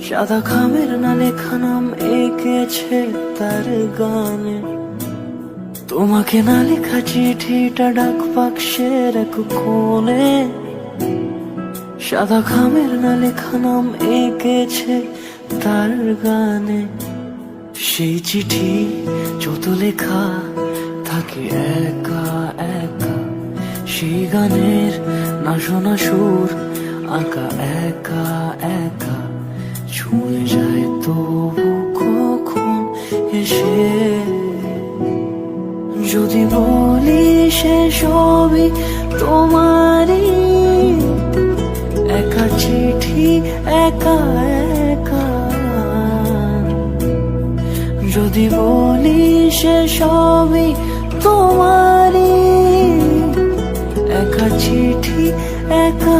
সাদা খামের না লেখা নাম এঁকেছে তার গানে। তোমাকে না লেখা চিঠিটা ডাক বাক্সের এক কোণে। সাদা খামের না লেখা নাম এঁকেছে তার গানে। সেই চিঠি যত লেখা থাকে একা একা, সেই গানের না শোনা সুর আঁকা একা একা। ছুঁয়ে যায় তবু কখন এসে, যদি বলি সে সবই তোমারই। একা চিঠি একা একা, যদি বলি সে সবই তোমারই। একা চিঠি একা